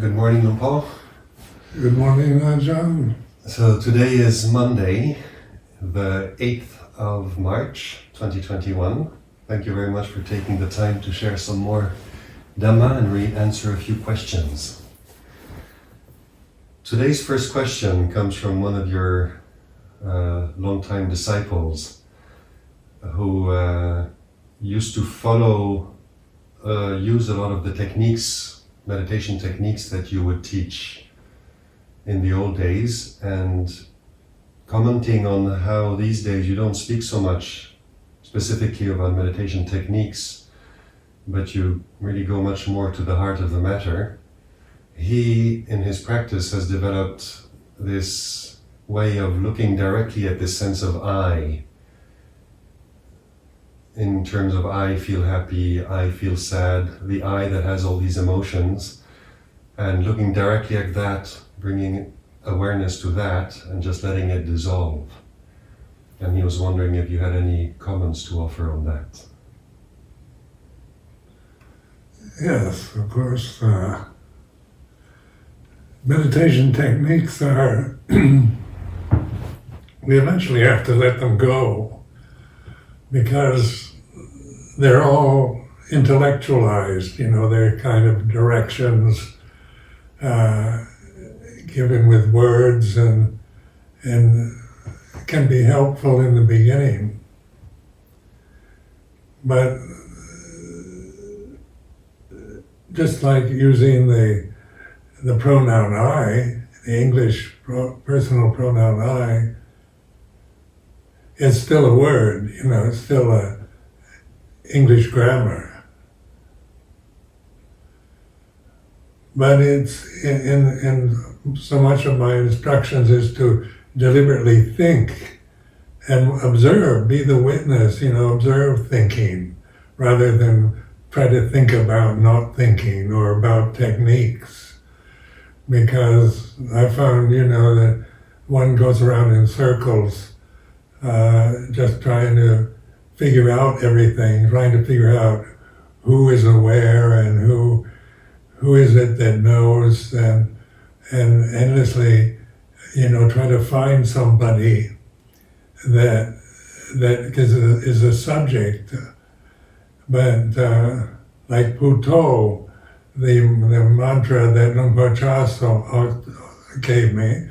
Good morning, Paul. Good morning, Ajahn. So today is Monday, the 8th of March, 2021. Thank you very much for taking the time to share some more Dhamma and answer a few questions. Today's first question comes from one of your longtime disciples who used to use a lot of the meditation techniques that you would teach in the old days, and commenting on how these days you don't speak so much specifically about meditation techniques, but you really go much more to the heart of the matter. He, in his practice, has developed this way of looking directly at this sense of I, in terms of I feel happy, I feel sad, the I that has all these emotions, and looking directly at that, bringing awareness to that and just letting it dissolve. And he was wondering if you had any comments to offer on that. Yes, of course. Meditation techniques are, we eventually have to let them go because they're all intellectualized, they're kind of directions given with words and can be helpful in the beginning. But just like using the pronoun I, the English personal pronoun I, it's still a word, it's still a English grammar. But it's in so much of my instructions is to deliberately think and observe, be the witness, observe thinking, rather than try to think about not thinking or about techniques. Because I found, that one goes around in circles, just trying to figure out everything, trying to figure out who is aware and who is it that knows, and endlessly, try to find somebody that is a subject. But like Puto, the mantra that Lumpur Chaso gave me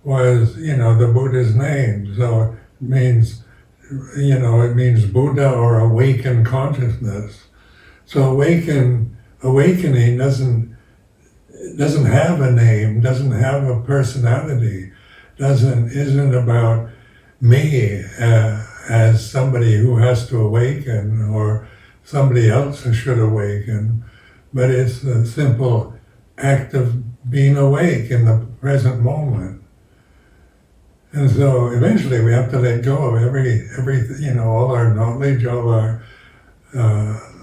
was, the Buddha's name. So it means, it means Buddha or awakened consciousness. So awakening doesn't have a name, doesn't have a personality, isn't about me as somebody who has to awaken or somebody else who should awaken, but it's a simple act of being awake in the present moment. And so eventually we have to let go of everything, all our knowledge, all our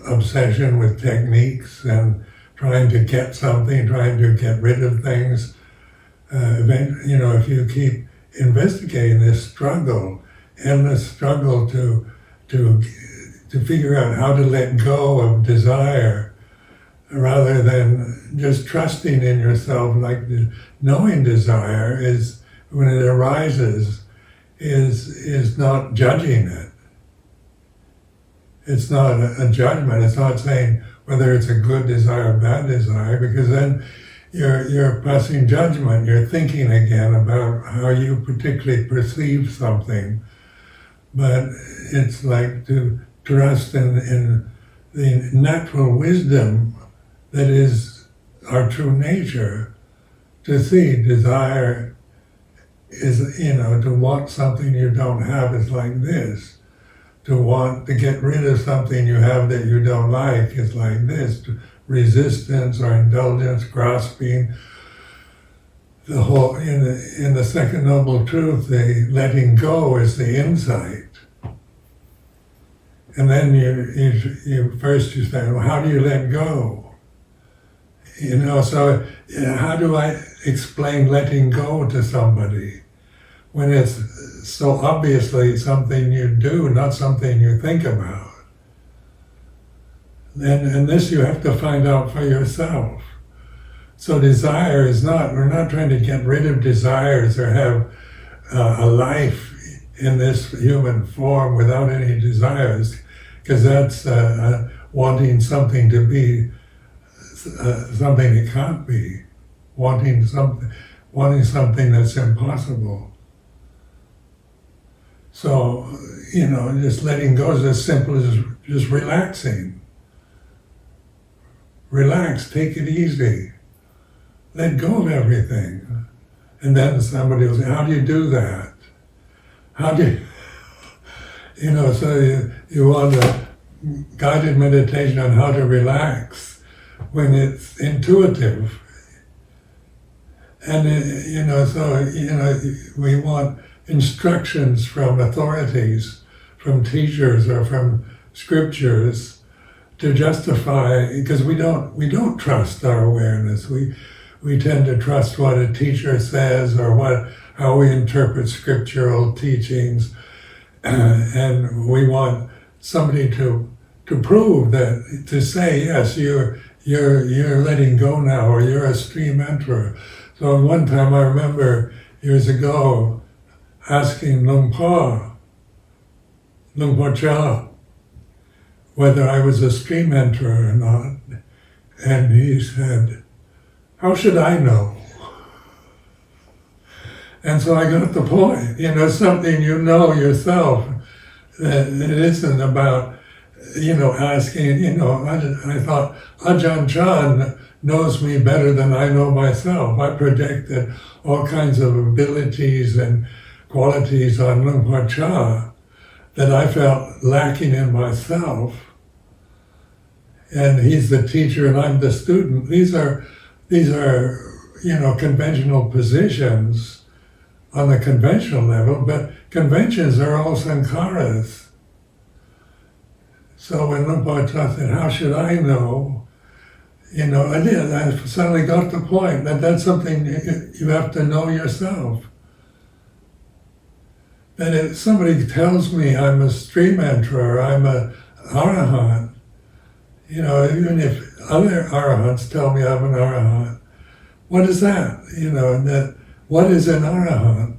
obsession with techniques and trying to get something, trying to get rid of things. If you keep investigating this struggle, endless struggle to figure out how to let go of desire, rather than just trusting in yourself, like knowing desire is, when it arises, is not judging it. It's not a judgment. It's not saying whether it's a good desire or bad desire, because then you're passing judgment. You're thinking again about how you particularly perceive something. But it's like to trust in the natural wisdom that is our true nature, to see desire is, to want something you don't have is like this. To want to get rid of something you have that you don't like is like this. Resistance or indulgence, grasping. The whole, in the second noble truth, the letting go is the insight. And then you first say, well, how do you let go? So how do I explain letting go to somebody when it's so obviously something you do, not something you think about? And this you have to find out for yourself. So desire is not, we're not trying to get rid of desires or have a life in this human form without any desires, because that's wanting something to be something it can't be, wanting something that's impossible. So, just letting go is as simple as just relaxing. Relax, take it easy. Let go of everything. And then somebody will say, how do you do that? How do you, so you want a guided meditation on how to relax when it's intuitive. And, we want instructions from authorities, from teachers or from scriptures to justify, because we don't trust our awareness. We tend to trust what a teacher says or how we interpret scriptural teachings, and we want somebody to prove that, to say, yes, you're letting go now, or you're a stream enterer. So one time I remember years ago asking Luang Por Chah whether I was a stream enterer or not, and he said, how should I know? And so I got the point, something yourself, that it isn't about, asking, I thought Ajahn Chah knows me better than I know myself. I projected all kinds of abilities and qualities on Luang Por Chah that I felt lacking in myself. And he's the teacher and I'm the student. These are conventional positions on the conventional level, but conventions are all sankharas. So when Luang Por Chah said, how should I know? I suddenly got the point that that's something you have to know yourself. That if somebody tells me I'm a stream enterer, I'm a arahant, even if other arahants tell me I'm an arahant, what is that? What is an arahant?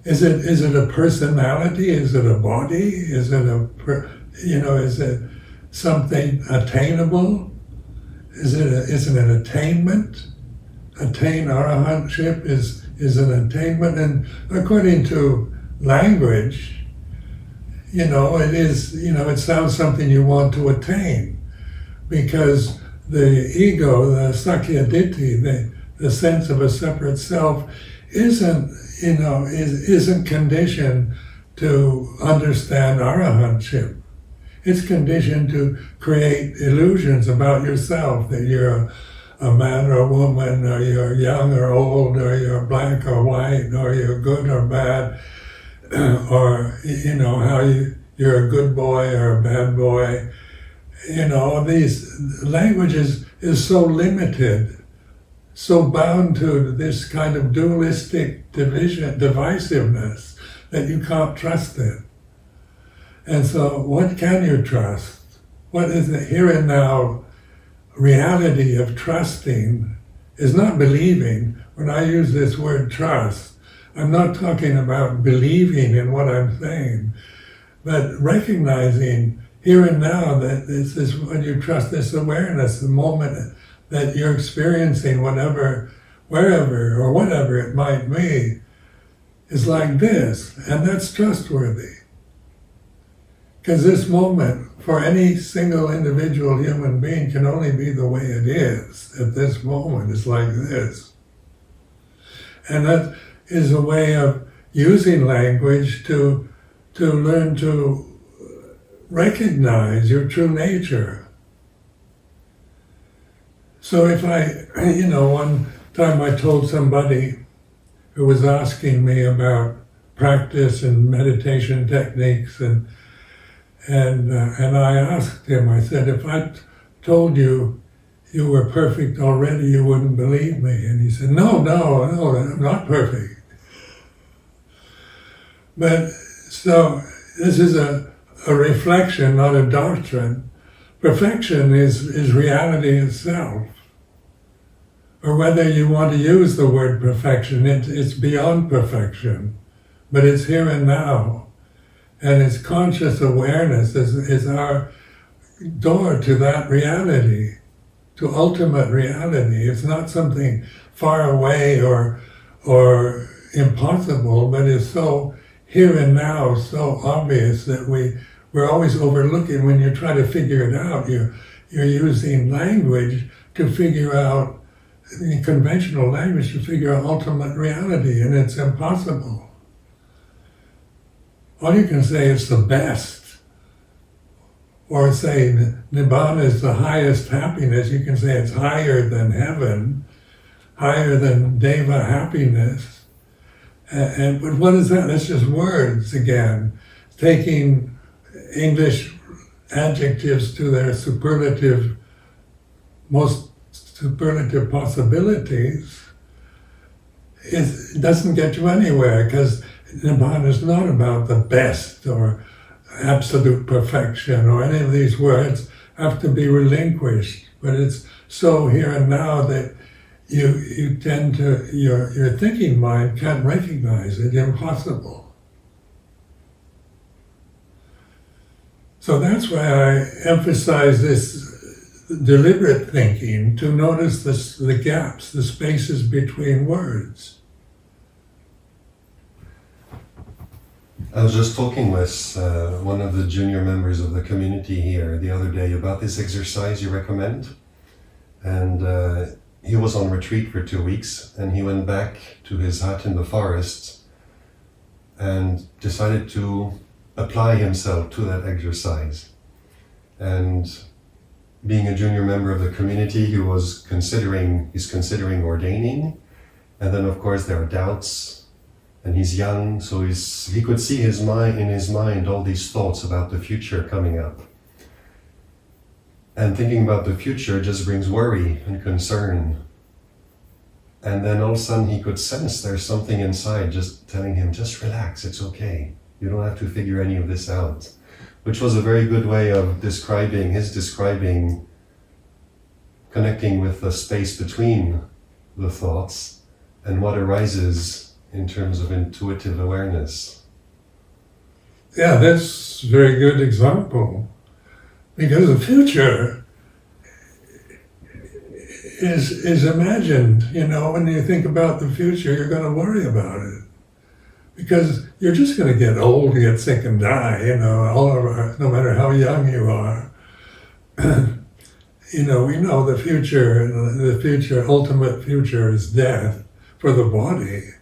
Is it a personality? Is it a body? Is it is it something attainable? Is it an attainment? Attain arahantship is an attainment, and according to language, it is, it sounds something you want to attain, because the ego, the Sakya Ditti, the sense of a separate self, isn't conditioned to understand arahantship. It's conditioned to create illusions about yourself, that you're a man or a woman, or you're young or old, or you're black or white, or you're good or bad, or how you're a good boy or a bad boy. These languages is so limited, so bound to this kind of dualistic divisiveness, that you can't trust it. And so what can you trust? What is the here and now reality of trusting? Is not believing. When I use this word trust, I'm not talking about believing in what I'm saying, but recognizing here and now that this is when you trust this awareness, the moment that you're experiencing whatever, wherever or whatever it might be, is like this, and that's trustworthy. Because this moment, for any single individual human being, can only be the way it is at this moment. It's like this. And that is a way of using language to learn to recognize your true nature. So if one time I told somebody who was asking me about practice and meditation techniques, and I asked him, I said, if I told you you were perfect already, you wouldn't believe me. And he said, no, I'm not perfect. But so this is a reflection, not a doctrine, perfection is reality itself. Or whether you want to use the word perfection, it's beyond perfection, but it's here and now. And it's conscious awareness is our door to that reality, to ultimate reality. It's not something far away or impossible, but it's so here and now, so obvious that we're always overlooking. When you try to figure it out, you're using language to figure out, in conventional language, to figure out ultimate reality, and it's impossible. All you can say is the best, or say Nibbana is the highest happiness. You can say it's higher than heaven, higher than Deva happiness. But what is that? That's just words again, taking English adjectives to their most superlative possibilities. It doesn't get you anywhere, because Nibbana is not about the best or absolute perfection, or any of these words have to be relinquished. But it's so here and now that you tend to, your thinking mind can't recognize it, impossible. So that's why I emphasize this deliberate thinking, to notice the gaps, the spaces between words. I was just talking with one of the junior members of the community here the other day about this exercise you recommend. And he was on retreat for 2 weeks, and he went back to his hut in the forest and decided to apply himself to that exercise. And being a junior member of the community, he's considering ordaining. And then of course there are doubts, and he's young, so he could see in his mind all these thoughts about the future coming up. And thinking about the future just brings worry and concern. And then all of a sudden he could sense there's something inside just telling him, just relax, it's okay. You don't have to figure any of this out. Which was a very good way of describing, connecting with the space between the thoughts and what arises in terms of intuitive awareness. Yeah, that's a very good example. Because the future is imagined. When you think about the future, you're going to worry about it. Because you're just going to get old, get sick and die, no matter how young you are. We know the future, ultimate future is death for the body.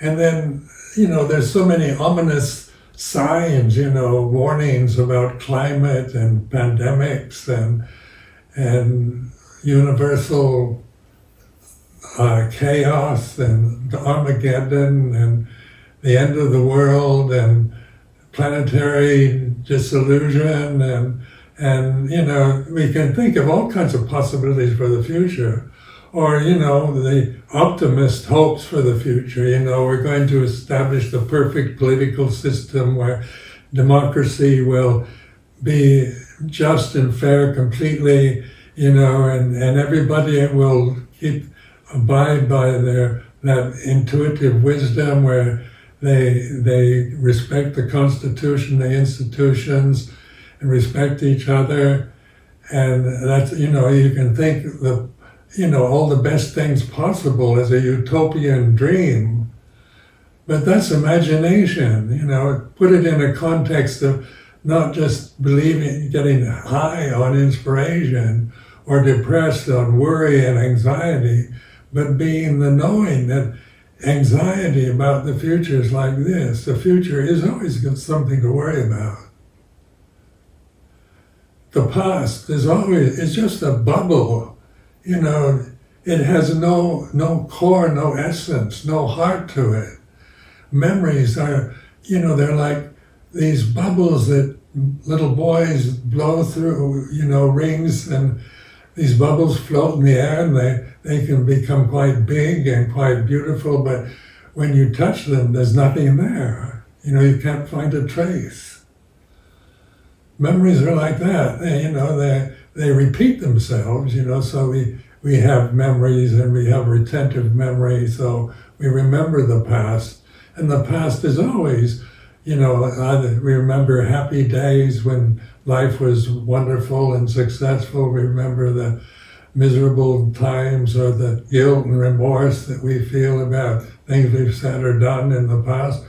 And then, there's so many ominous signs, warnings about climate and pandemics and universal chaos and Armageddon and the end of the world and planetary dissolution and we can think of all kinds of possibilities for the future. Or, the optimist hopes for the future. We're going to establish the perfect political system where democracy will be just and fair completely, and everybody will abide by that intuitive wisdom where they respect the Constitution, the institutions, and respect each other. And that's, you can think all the best things possible as a utopian dream. But that's imagination, put it in a context of not just believing, getting high on inspiration or depressed on worry and anxiety, but being the knowing that anxiety about the future is like this. The future is always got something to worry about. The past it's just a bubble. It has no core, no essence, no heart to it. Memories are, they're like these bubbles that little boys blow through, rings, and these bubbles float in the air, and they can become quite big and quite beautiful, but when you touch them, there's nothing there. You can't find a trace. memories are like that. They repeat themselves, so we have memories and we have retentive memory, so we remember the past. And the past is always, we remember happy days when life was wonderful and successful. We remember the miserable times or the guilt and remorse that we feel about things we've said or done in the past.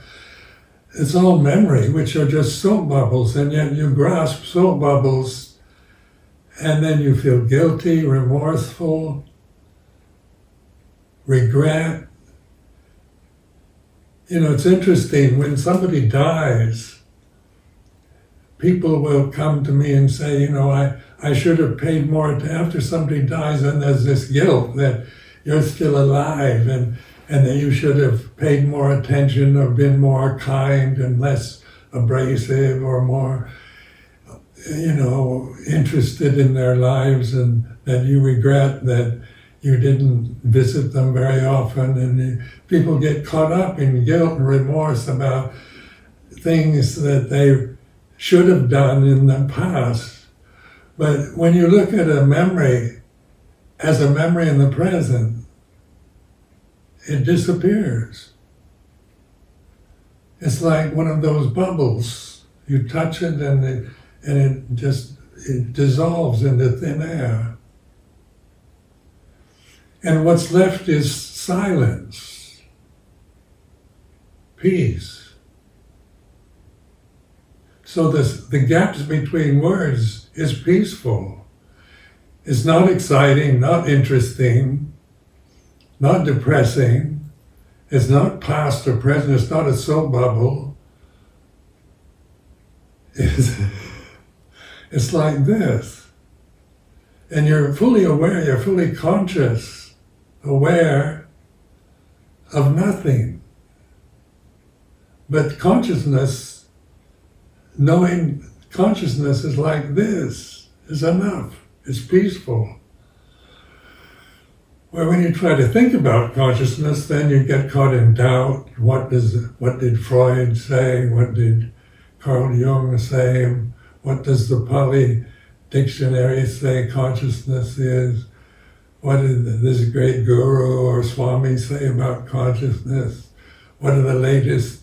It's all memory, which are just soap bubbles, and yet you grasp soap bubbles and then you feel guilty, remorseful, regret. It's interesting, when somebody dies, people will come to me and say, I should have paid more after somebody dies, and there's this guilt that you're still alive and that you should have paid more attention or been more kind and less abrasive or more, interested in their lives, and that you regret that you didn't visit them very often. And people get caught up in guilt and remorse about things that they should have done in the past. But when you look at a memory as a memory in the present, it disappears. It's like one of those bubbles. You touch it and it dissolves into thin air. And what's left is silence, peace. So the gaps between words is peaceful. It's not exciting, not interesting, not depressing. It's not past or present. It's not a soap bubble. It's like this. And you're fully aware, you're fully conscious, aware of nothing. But consciousness, knowing consciousness is like this, is enough. It's peaceful. Where when you try to think about consciousness, then you get caught in doubt. What did Freud say? What did Carl Jung say? What does the Pali Dictionary say consciousness is? What did this great guru or Swami say about consciousness? What are the latest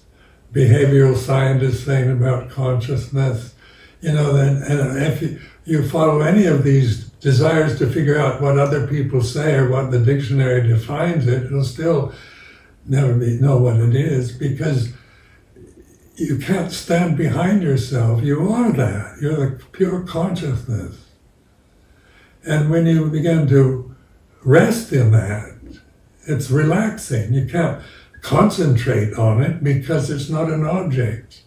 behavioral scientists saying about consciousness? And if you follow any of these desires to figure out what other people say or what the dictionary defines it, it'll still never know what it is, because you can't stand behind yourself. You are that. You're the pure consciousness. And when you begin to rest in that, it's relaxing. You can't concentrate on it because it's not an object.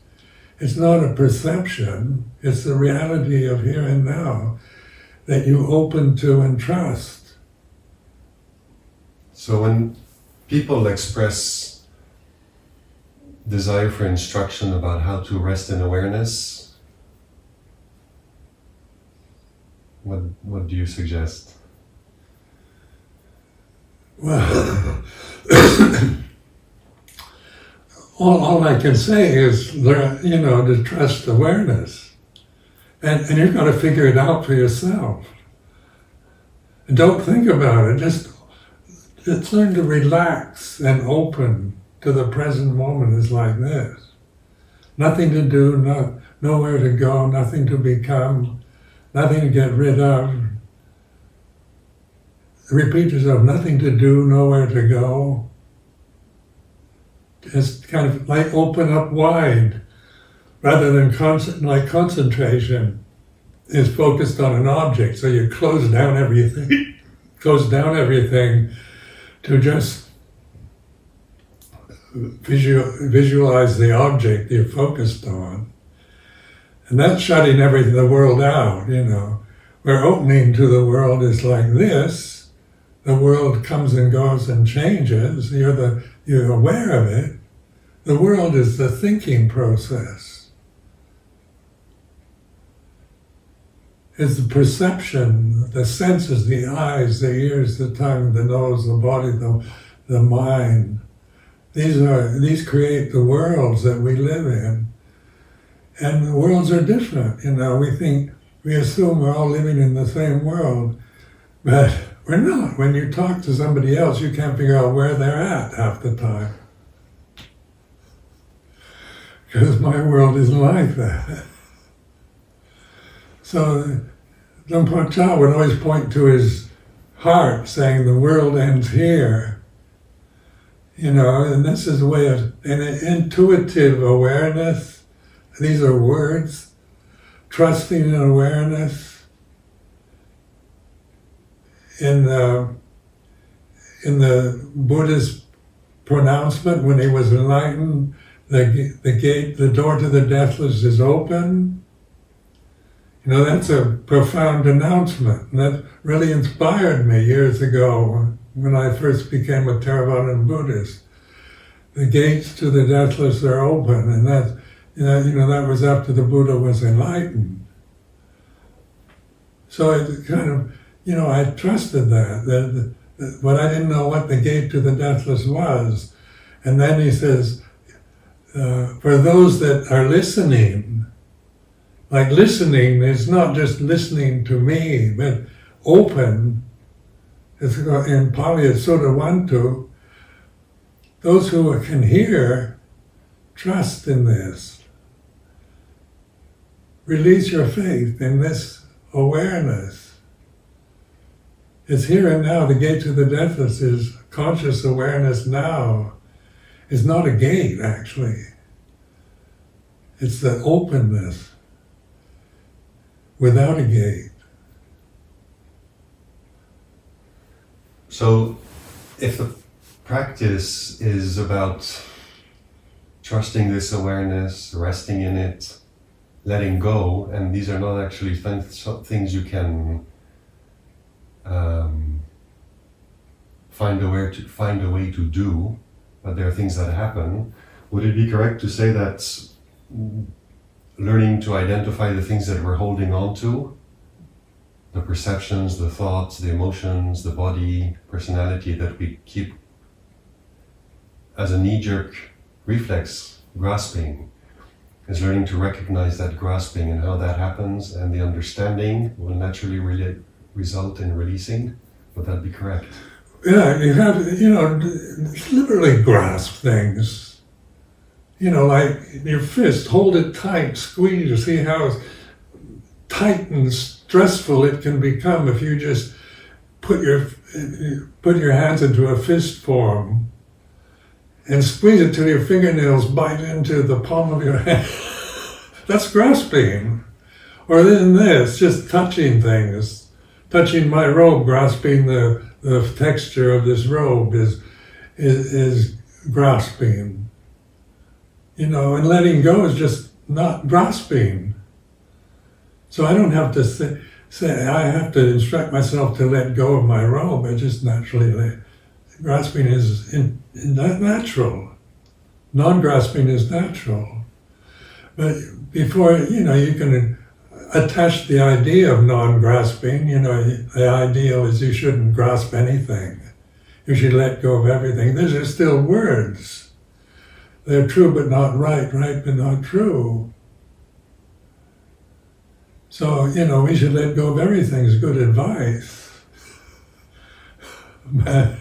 It's not a perception. It's the reality of here and now that you open to and trust. So when people express desire for instruction about how to rest in awareness, what do you suggest? Well, all I can say is, to trust awareness. And you've got to figure it out for yourself. And don't think about it, just learn to relax and open to the present moment is like this. Nothing to do, nowhere to go, nothing to become, nothing to get rid of. Repeat yourself, nothing to do, nowhere to go. Just kind of like open up wide, rather than concentration is focused on an object. So you close down everything to just visualize the object you're focused on. And that's shutting the world out, Where opening to the world is like this. The world comes and goes and changes. You're aware of it. The world is the thinking process. It's the perception, the senses, the eyes, the ears, the tongue, the nose, the body, the mind. These create the worlds that we live in. And the worlds are different, we assume we're all living in the same world, but we're not. When you talk to somebody else, you can't figure out where they're at half the time. Because my world isn't like that. So Lumpur Cha would always point to his heart, saying the world ends here. And this is a way of an intuitive awareness. These are words, trusting in awareness. In the Buddhist pronouncement, when he was enlightened, the door to the deathless is open. That's a profound announcement. And that really inspired me years ago when I first became a Theravadan Buddhist. The gates to the deathless are open, and that was after the Buddha was enlightened. So it kind of, I trusted that, but I didn't know what the gate to the deathless was. And then he says, for those that are listening, like listening is not just listening to me, but open. It's in Pali, it's Sodawantu. Those who can hear, trust in this. Release your faith in this awareness. It's here and now. The gate to the deathless is conscious awareness now. It's not a gate, actually. It's the openness without a gate. So, if the practice is about trusting this awareness, resting in it, letting go, and these are not actually things you can find a way to do, but there are things that happen. Would it be correct to say that learning to identify the things that we're holding on to, the perceptions, the thoughts, the emotions, the body, personality that we keep as a knee-jerk reflex, grasping, is learning to recognize that grasping and how that happens, and the understanding will naturally result in releasing? Would that be correct? Yeah, you have, literally grasp things. Like your fist, hold it tight, squeeze, you see how tight and stressful it can become if you just put your hands into a fist form and squeeze it till your fingernails bite into the palm of your hand. That's grasping. Or then this, just touching things. Touching my robe, grasping the texture of this robe is grasping. And letting go is just not grasping. So I don't have to say I have to instruct myself to let go of my robe. I just naturally let. Grasping is natural. Non-grasping is natural. But before, you can attach the idea of non-grasping. The ideal is you shouldn't grasp anything. You should let go of everything. These are still words. They're true but not right, right but not true. So, we should let go of everything is good advice. But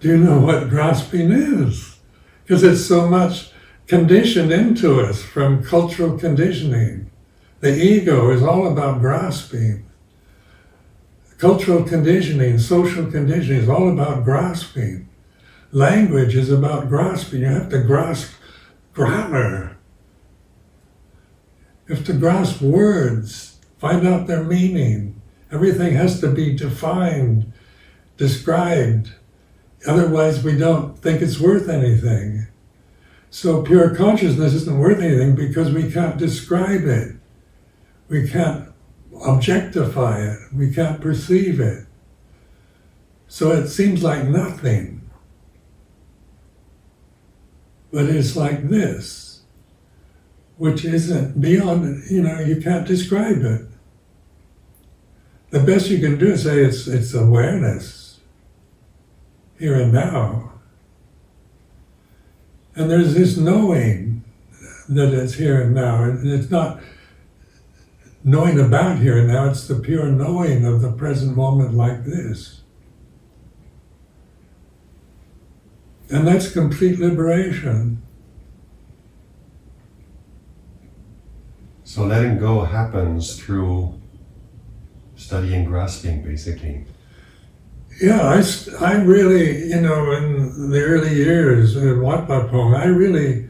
do you know what grasping is? Because it's so much conditioned into us from cultural conditioning. The ego is all about grasping. Cultural conditioning, social conditioning is all about grasping. Language is about grasping. You have to grasp grammar. You have to grasp words, find out their meaning. Everything has to be defined, described. Otherwise, we don't think it's worth anything. So pure consciousness isn't worth anything because we can't describe it. We can't objectify it. We can't perceive it. So it seems like nothing. But it's like this, which isn't beyond, you can't describe it. The best you can do is say it's awareness, here and now. And there's this knowing, that it's here and now. And it's not knowing about here and now, it's the pure knowing of the present moment like this. And that's complete liberation. So letting go happens through studying grasping, basically. Yeah, I really, in the early years in Wat Pah Pong, I really,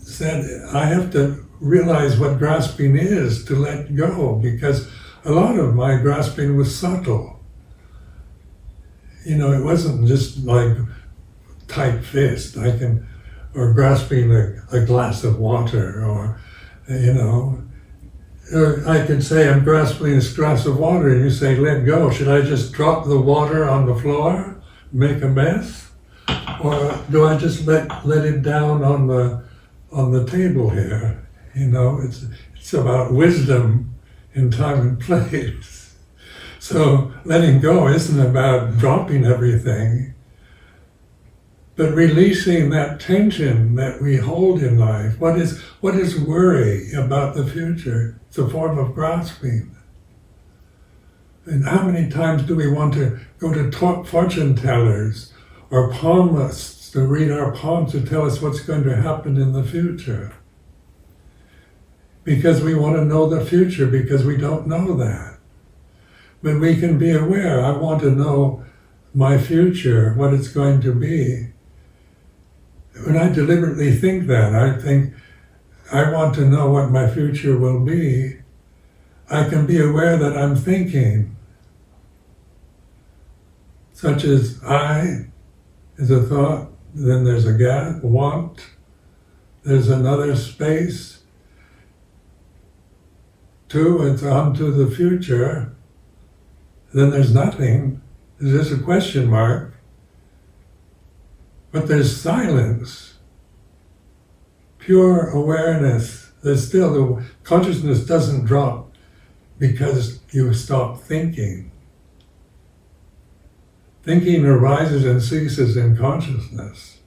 said I have to realize what grasping is to let go, because a lot of my grasping was subtle. It wasn't just like tight fist, or grasping a glass of water, or I could say I'm grasping this glass of water, and you say, let go. Should I just drop the water on the floor, make a mess? Or do I just let it down on the table here? It's about wisdom in time and place. So letting go isn't about dropping everything, but releasing that tension that we hold in life. What is worry about the future? It's a form of grasping. And how many times do we want to go to fortune tellers or palmists to read our palms to tell us what's going to happen in the future? Because we want to know the future, because we don't know that. But we can be aware, I want to know my future, what it's going to be. When I deliberately think that, I think, I want to know what my future will be, I can be aware that I'm thinking. Such as I is a thought, then there's a gap, want, there's another space, two, it's on to the future, then there's nothing, there's just a question mark, but there's silence. Pure awareness. There's still, the consciousness doesn't drop because you stop thinking. Thinking arises and ceases in consciousness.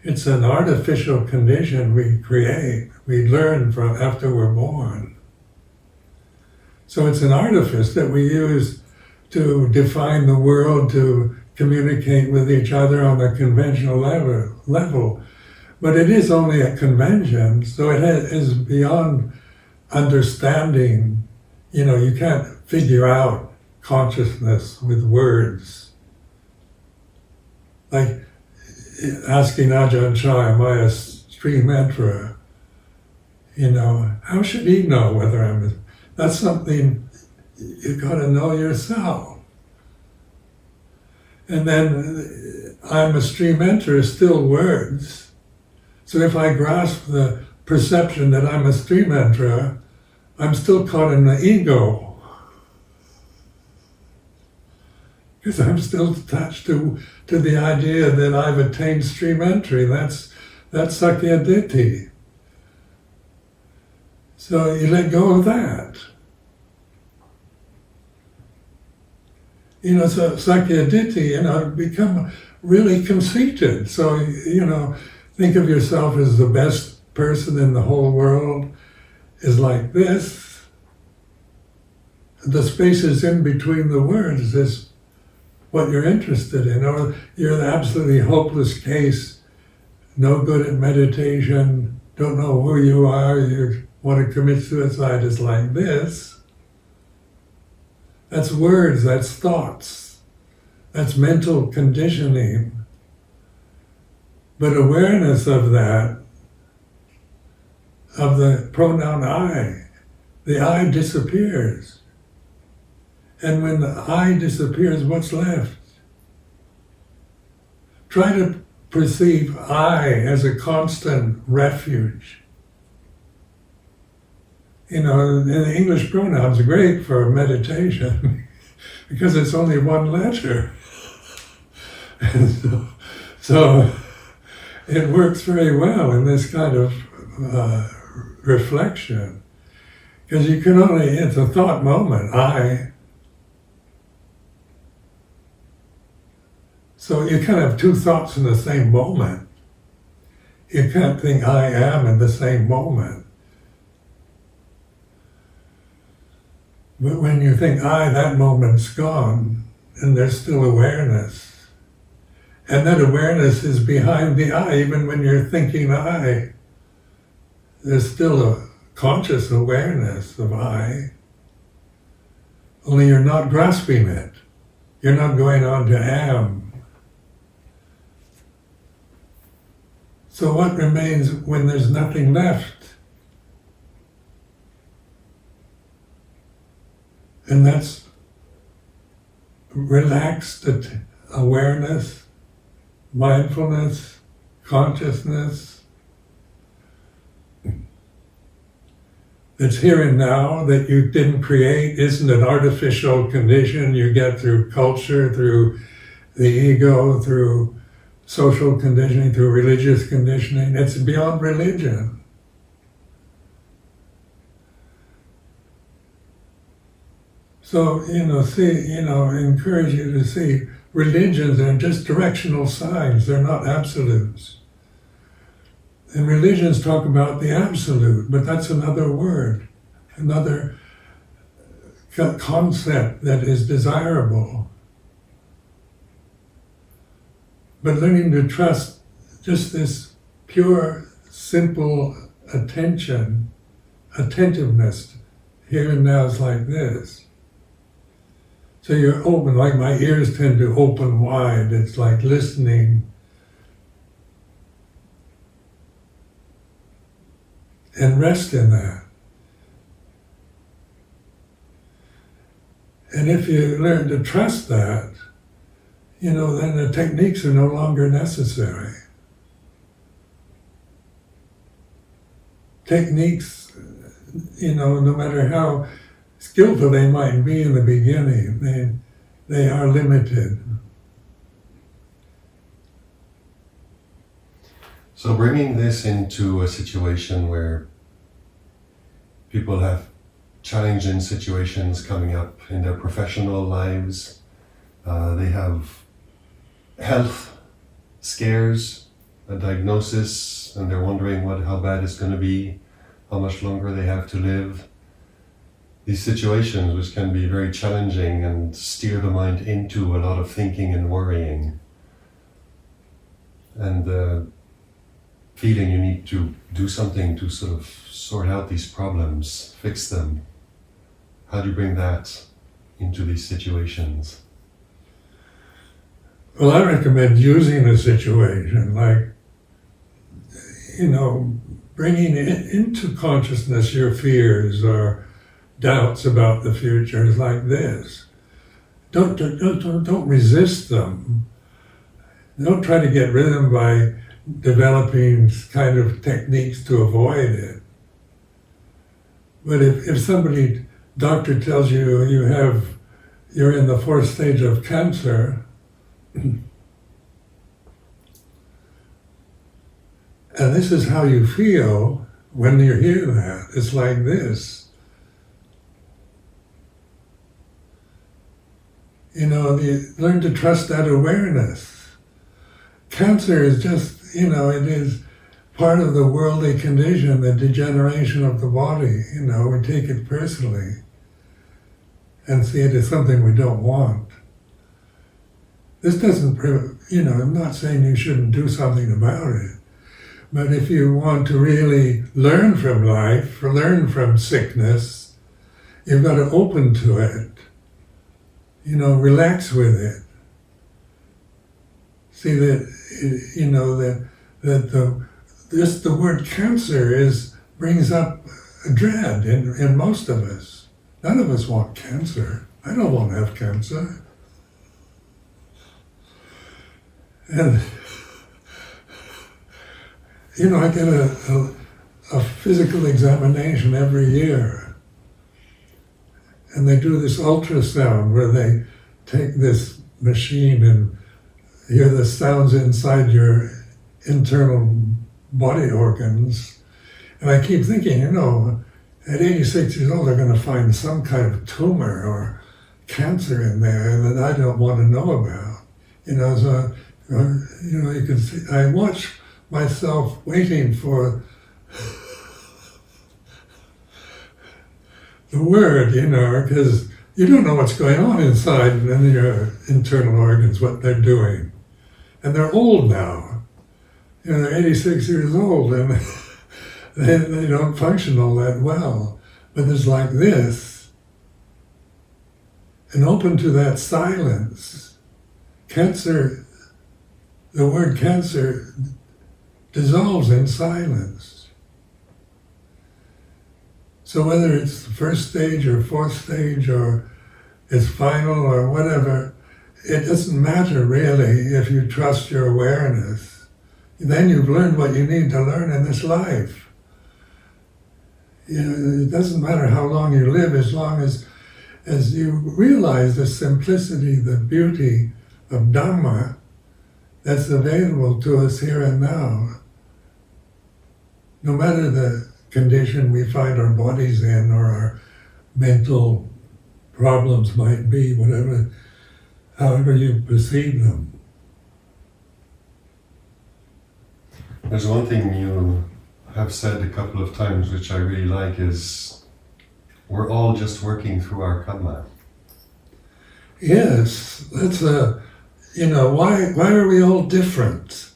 It's an artificial condition we create, we learn from after we're born. So it's an artifice that we use to define the world, to communicate with each other on a conventional level. But it is only a convention, so it is beyond understanding. You can't figure out consciousness with words. Like asking Ajahn Chah, am I a stream enterer? How should he know whether that's something you gotta know yourself. And then I'm a stream enterer, still words. So if I grasp the perception that I'm a stream enterer, I'm still caught in the ego. Because I'm still attached to the idea that I've attained stream entry. That's Sakya Ditti. So you let go of that. So Sakya Ditti, become really conceited. So, think of yourself as the best person in the whole world is like this. The spaces in between the words is what you're interested in. Or you're the absolutely hopeless case, no good at meditation, don't know who you are, you want to commit suicide is like this. That's words, that's thoughts, that's mental conditioning. But awareness of that, of the pronoun I, the I disappears. And when the I disappears, what's left? Try to perceive I as a constant refuge. And the English pronouns are great for meditation because it's only one letter. And so it works very well in this kind of reflection. Because you can only, it's a thought moment, I. So you kind of have two thoughts in the same moment. You can't think I am in the same moment. But when you think I, that moment's gone, and there's still awareness. And that awareness is behind the I, even when you're thinking I. There's still a conscious awareness of I. Only you're not grasping it. You're not going on to am. So what remains when there's nothing left? And that's relaxed awareness, mindfulness, consciousness. It's here and now, that you didn't create, isn't an artificial condition you get through culture, through the ego, through social conditioning, through religious conditioning. It's beyond religion. So, encourage you to see religions are just directional signs, they're not absolutes. And religions talk about the absolute, but that's another word, another concept that is desirable. But learning to trust just this pure, simple attentiveness, here and now is like this. So you're open, like my ears tend to open wide, it's like listening. And rest in that. And if you learn to trust that, then the techniques are no longer necessary. Techniques, no matter how skillful they might be in the beginning, they are limited. So bringing this into a situation where people have challenging situations coming up in their professional lives, they have health scares, a diagnosis, and they're wondering how bad it's going to be, how much longer they have to live. These situations, which can be very challenging and steer the mind into a lot of thinking and worrying. And feeling you need to do something to sort of sort out these problems, fix them. How do you bring that into these situations? Well, I recommend using a situation like, bringing into consciousness your fears or doubts about the future is like this. Don't resist them. Don't try to get rid of them by developing kind of techniques to avoid it. But if doctor tells you you're in the 4th stage of cancer, and this is how you feel when you hear that, it's like this. You learn to trust that awareness. Cancer is just, it is part of the worldly condition, the degeneration of the body. We take it personally and see it as something we don't want. This doesn't prove, I'm not saying you shouldn't do something about it, but if you want to really learn from life, or learn from sickness, you've got to open to it. Relax with it. See that, just the word cancer brings up a dread in most of us. None of us want cancer. I don't want to have cancer. And, I get a physical examination every year. And they do this ultrasound where they take this machine and hear the sounds inside your internal body organs. And I keep thinking, at 86 years old, they're going to find some kind of tumor or cancer in there that I don't want to know about. So, you can see, I watch myself waiting for the word, because you don't know what's going on inside in your internal organs, what they're doing. And they're old now. They're 86 years old and they don't function all that well. But it's like this. And open to that silence. Cancer, the word cancer dissolves in silence. So whether it's the first stage or fourth stage or it's final or whatever, it doesn't matter really if you trust your awareness. Then you've learned what you need to learn in this life. It doesn't matter how long you live as long as you realize the simplicity, the beauty of Dhamma that's available to us here and now. No matter the condition we find our bodies in or our mental problems might be, however you perceive them. There's one thing you have said a couple of times which I really like is we're all just working through our karma. Yes, that's why are we all different?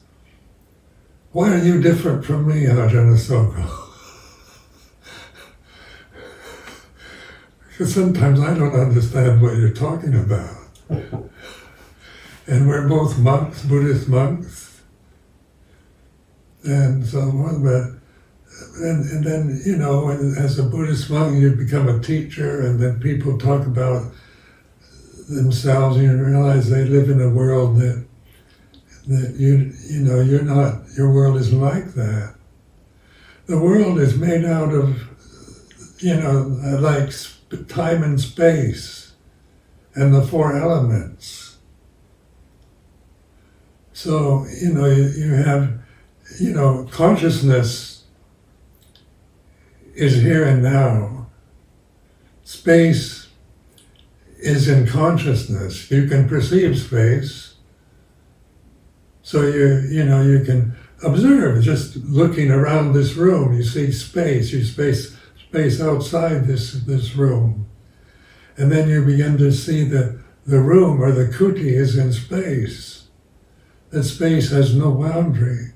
Why are you different from me, Ajahn? Because sometimes I don't understand what you're talking about. And we're both monks, Buddhist monks, and so on. And then, as a Buddhist monk, you become a teacher, and then people talk about themselves, and you realize they live in a world that you're not, your world isn't like that. The world is made out of, like time and space and the four elements. So, you have, consciousness is here and now. Space is in consciousness. You can perceive space. So you can observe, just looking around this room, you see space, space outside this room. And then you begin to see that the room or the kuti is in space. That space has no boundary.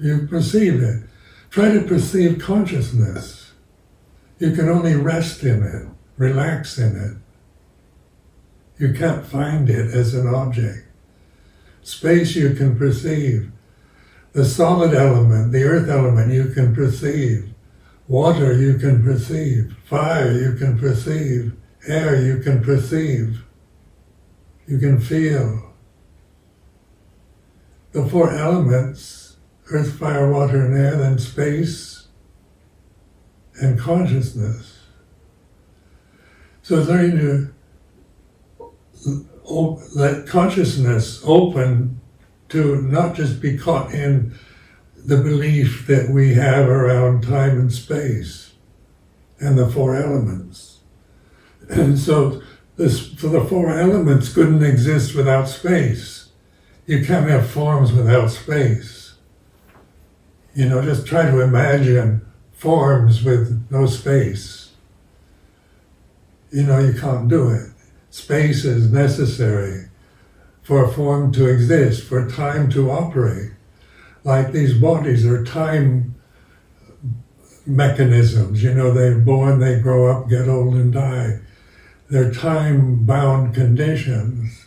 You perceive it. Try to perceive consciousness. You can only rest in it, relax in it. You can't find it as an object. Space you can perceive. The solid element, the earth element you can perceive. Water you can perceive. Fire you can perceive. Air you can perceive. You can feel. The four elements, earth, fire, water, and air, then space and consciousness. So it's learning to let consciousness open to not just be caught in the belief that we have around time and space and the four elements. And so the four elements couldn't exist without space. You can't have forms without space. Just try to imagine forms with no space. You can't do it. Space is necessary for a form to exist, for time to operate. Like these bodies are time mechanisms. They're born, they grow up, get old and die. They're time-bound conditions,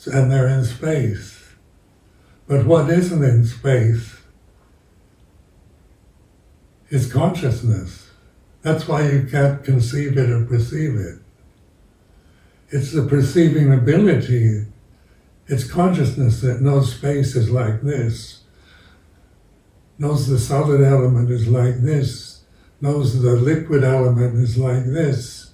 and they're in space. But what isn't in space is consciousness. That's why you can't conceive it or perceive it. It's the perceiving ability. It's consciousness that knows space is like this, knows the solid element is like this, knows the liquid element is like this,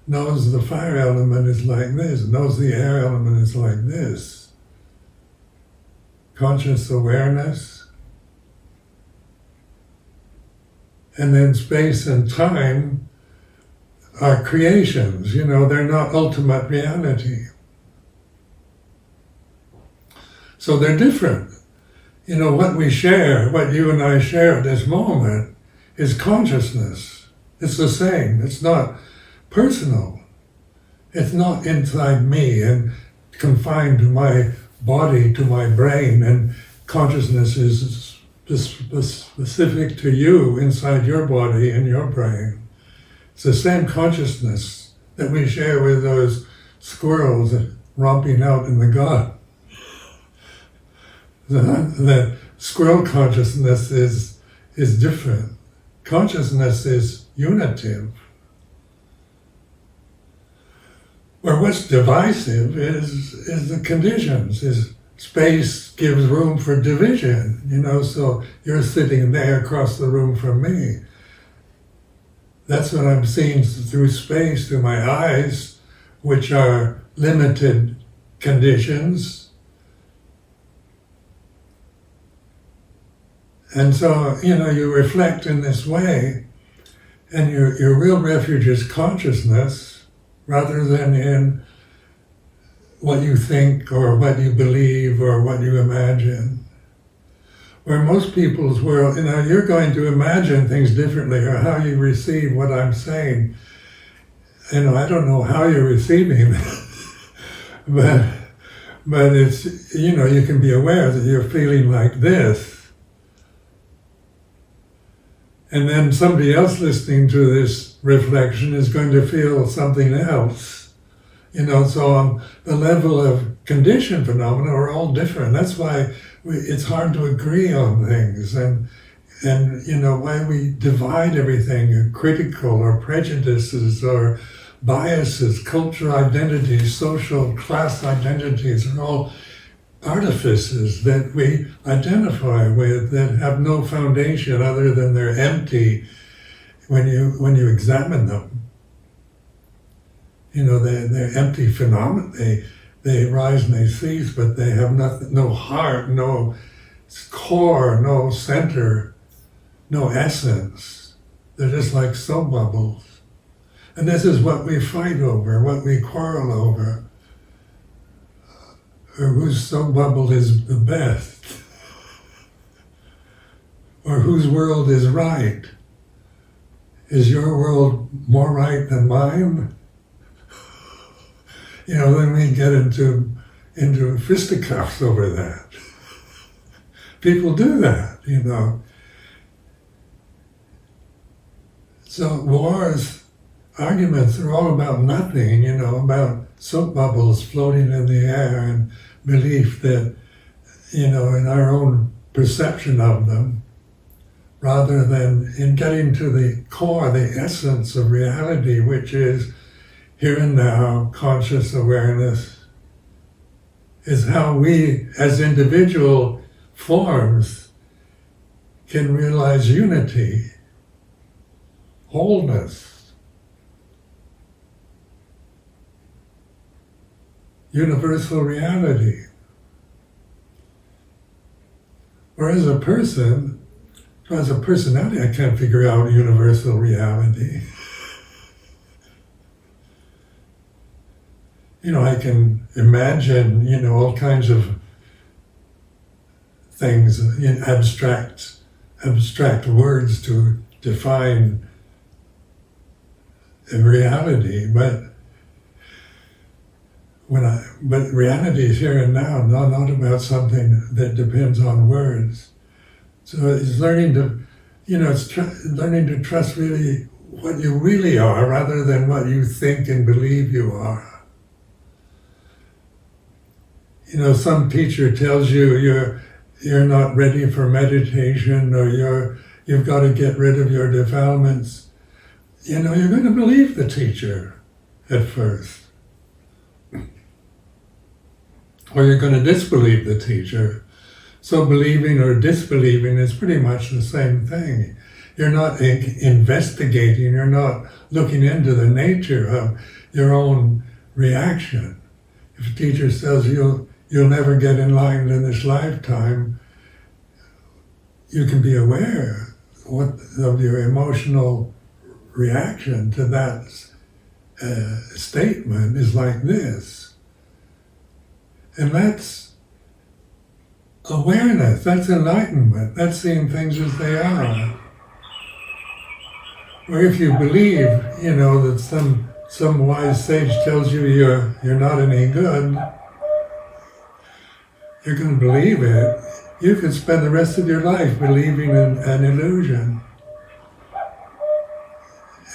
knows the fire element is like this, knows the air element is like this. Conscious awareness. And then space and time are creations, they're not ultimate reality. So they're different. what we share, what you and I share at this moment, is consciousness. It's the same. It's not personal. It's not inside me and confined to my body, to my brain, and consciousness is specific to you inside your body and your brain. It's the same consciousness that we share with those squirrels romping out in the garden. The squirrel consciousness is different. Consciousness is unitive. Where what's divisive is the conditions, is space gives room for division, so you're sitting there across the room from me. That's what I'm seeing through space, through my eyes, which are limited conditions. And so, you reflect in this way, and your real refuge is consciousness, rather than in what you think or what you believe or what you imagine. Where most people's world, you're going to imagine things differently, or how you receive what I'm saying. I don't know how you're receiving it, but it's, you can be aware that you're feeling like this. And then somebody else listening to this reflection is going to feel something else. So on the level of conditioned phenomena, we're all different. That's why it's hard to agree on things, and why we divide everything, critical or prejudices or biases, cultural identities, social class identities are all artifices that we identify with that have no foundation other than they're empty when you examine them. They're empty phenomena. They rise and they cease, but they have nothing, no heart, no core, no center, no essence. They're just like soap bubbles. And this is what we fight over, what we quarrel over. Or whose soap bubble is the best, or whose world is right. Is your world more right than mine? Then we get into fisticuffs over that. People do that, So wars, arguments are all about nothing, about soap bubbles floating in the air and belief that, in our own perception of them, rather than in getting to the core, the essence of reality, which is here and now, conscious awareness, is how we, as individual forms, can realize unity, wholeness, universal reality. Whereas a person, as a personality, I can't figure out universal reality. I can imagine, all kinds of things in abstract words to define a reality, but reality is here and now, not about something that depends on words. So it's learning to, learning to trust really what you really are, rather than what you think and believe you are. Some teacher tells you you're not ready for meditation, or you've got to get rid of your defilements. You're going to believe the teacher at first. Or you're going to disbelieve the teacher. So believing or disbelieving is pretty much the same thing. You're not investigating, you're not looking into the nature of your own reaction. If a teacher says you'll never get enlightened in this lifetime, you can be aware of your emotional reaction to that statement is like this. And that's awareness. That's enlightenment. That's seeing things as they are. Or if you believe, that some wise sage tells you you're not any good, you're going to believe it. You could spend the rest of your life believing in an illusion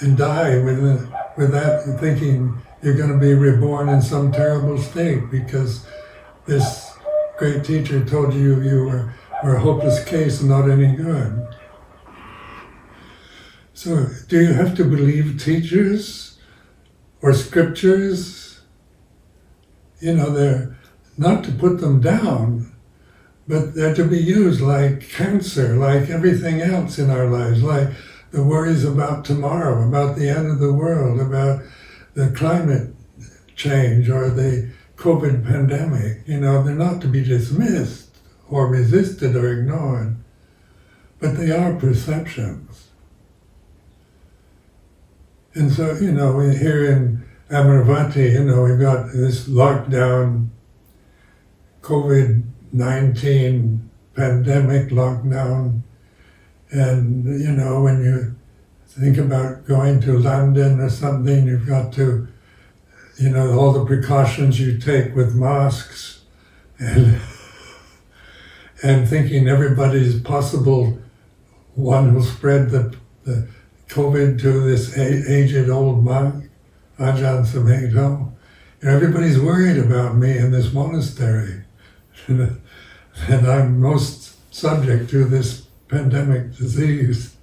and die with that thinking you're going to be reborn in some terrible state because this great teacher told you were a hopeless case and not any good. So do you have to believe teachers or scriptures? They're not to put them down, but they're to be used like cancer, like everything else in our lives, like the worries about tomorrow, about the end of the world, about the climate change or the COVID pandemic. They're not to be dismissed or resisted or ignored, but they are perceptions. And so, here in Amaravati, we've got this lockdown, COVID-19 pandemic lockdown. And, when you think about going to London or something, you've got to, all the precautions you take with masks and thinking everybody's possible one who'll spread the COVID to this aged old monk, Ajahn Sumedho. Everybody's worried about me in this monastery. And I'm most subject to this pandemic disease.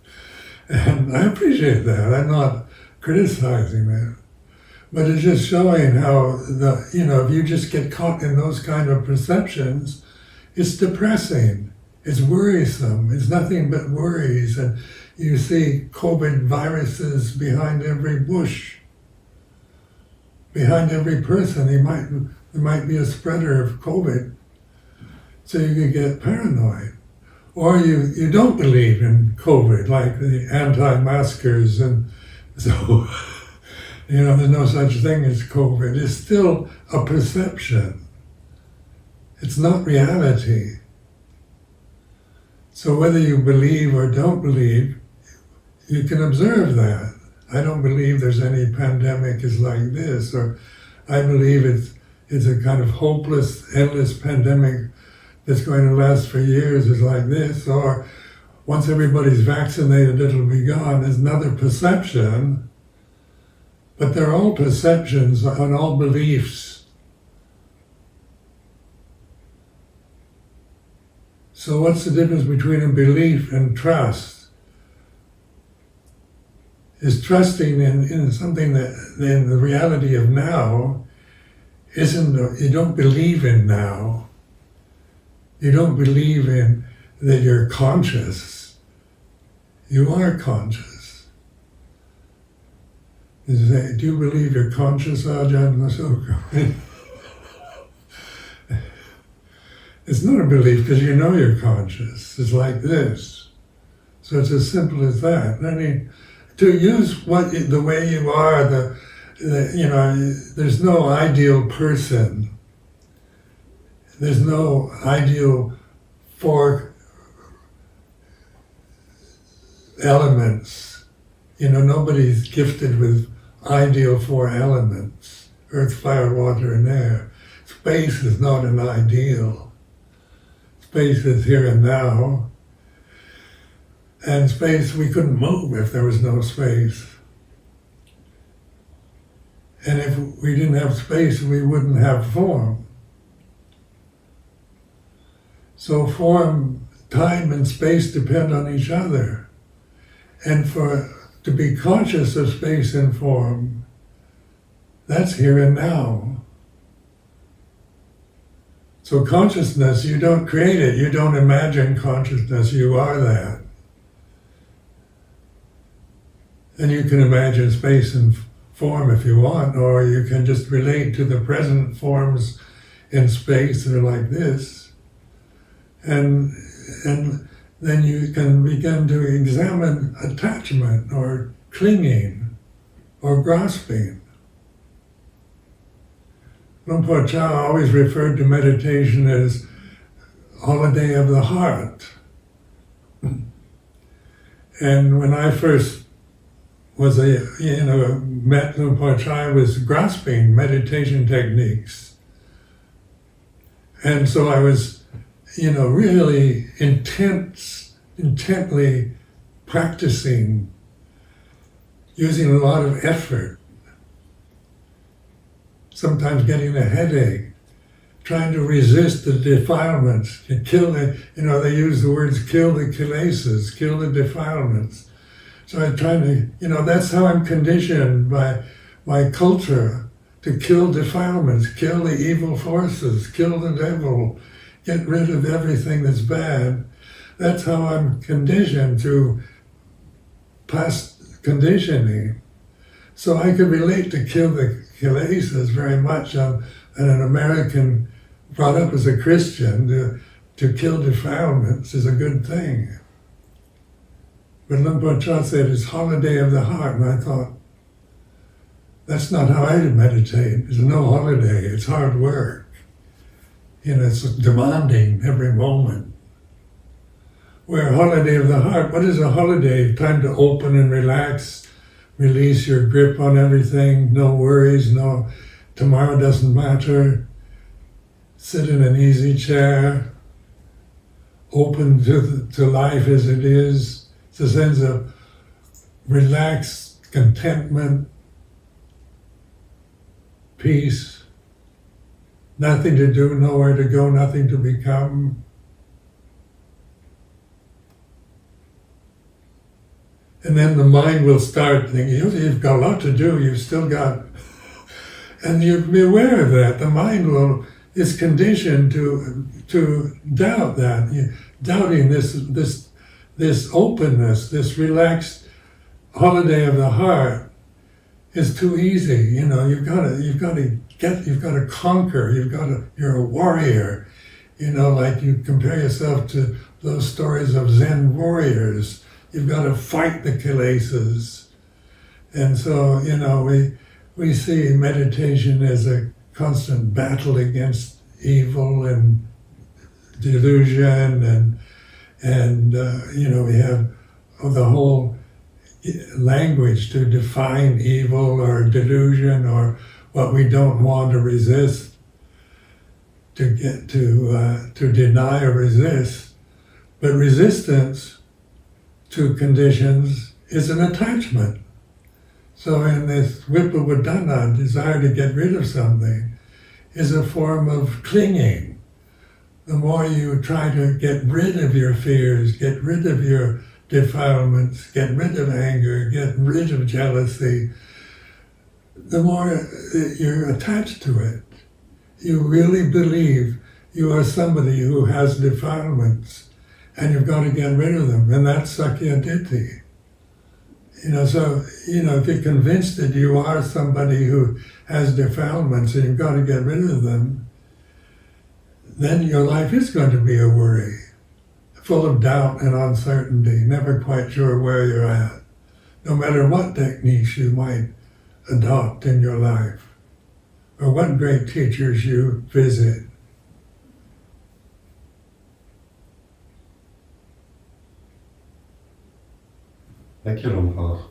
And I appreciate that. I'm not criticizing that. But it's just showing how if you just get caught in those kind of perceptions, it's depressing. It's worrisome. It's nothing but worries. And you see COVID viruses behind every bush, behind every person. There might be a spreader of COVID. So you could get paranoid. Or you don't believe in COVID, like the anti-maskers, and so, there's no such thing as COVID. It's still a perception. It's not reality. So whether you believe or don't believe, you can observe that. I don't believe there's any pandemic is like this, or I believe it's a kind of hopeless, endless pandemic that's going to last for years is like this, or once everybody's vaccinated, it'll be gone. There's another perception, but they're all perceptions and all beliefs. So what's the difference between a belief and trust? Is trusting in something that in the reality of now you don't believe in now. You don't believe in that you're conscious. You are conscious. You say, do you believe you're conscious, Ajahn? It's not a belief because you know you're conscious. It's like this. So it's as simple as that. I mean, to use the way you are, there's no ideal person. There's no ideal 4 elements. Nobody's gifted with ideal 4 elements. Earth, fire, water, and air. Space is not an ideal. Space is here and now. And space, we couldn't move if there was no space. And if we didn't have space, we wouldn't have form. So form, time, and space depend on each other. And to be conscious of space and form, that's here and now. So consciousness, you don't create it, you don't imagine consciousness, you are that. And you can imagine space and form if you want, or you can just relate to the present forms in space that are like this. And then you can begin to examine attachment or clinging or grasping. Luang Por Chah always referred to meditation as holiday of the heart. And when I first met Rinpoche, I was grasping meditation techniques. And so I was, really intently practicing, using a lot of effort, sometimes getting a headache, trying to resist the defilements, to kill the, they use the words kill the kilesas, kill the defilements. So I'm trying to, that's how I'm conditioned by my culture, to kill defilements, kill the evil forces, kill the devil, get rid of everything that's bad. That's how I'm conditioned through past conditioning. So I could relate to kill the kilesas very much. I'm an American brought up as a Christian. To kill defilements is a good thing. But Rinpoche said it's holiday of the heart, and I thought, that's not how I meditate. There's no holiday, it's hard work. It's demanding every moment. Where holiday of the heart, what is a holiday? Time to open and relax, release your grip on everything, no worries, no tomorrow doesn't matter. Sit in an easy chair, open to life as it is. It's a sense of relaxed contentment, peace, nothing to do, nowhere to go, nothing to become. And then the mind will start thinking, you've got a lot to do, you've still got, and you be aware of that. The mind is conditioned to doubt that, doubting this openness, this relaxed holiday of the heart is too easy. You've got to conquer. You're a warrior. Like you compare yourself to those stories of Zen warriors. You've got to fight the kilesas. And so, we see meditation as a constant battle against evil and delusion, and we have the whole language to define evil or delusion or what we don't want to resist, to get to deny or resist. But resistance to conditions is an attachment. So in this Vipavuddhana, desire to get rid of something, is a form of clinging. The more you try to get rid of your fears, get rid of your defilements, get rid of anger, get rid of jealousy, the more you're attached to it. You really believe you are somebody who has defilements, and you've got to get rid of them, and that's Sakya Ditti. So, if you're convinced that you are somebody who has defilements and you've got to get rid of them, then your life is going to be a worry, full of doubt and uncertainty, never quite sure where you're at, no matter what techniques you might adopt in your life, or what great teachers you visit. Thank you, Lumpur.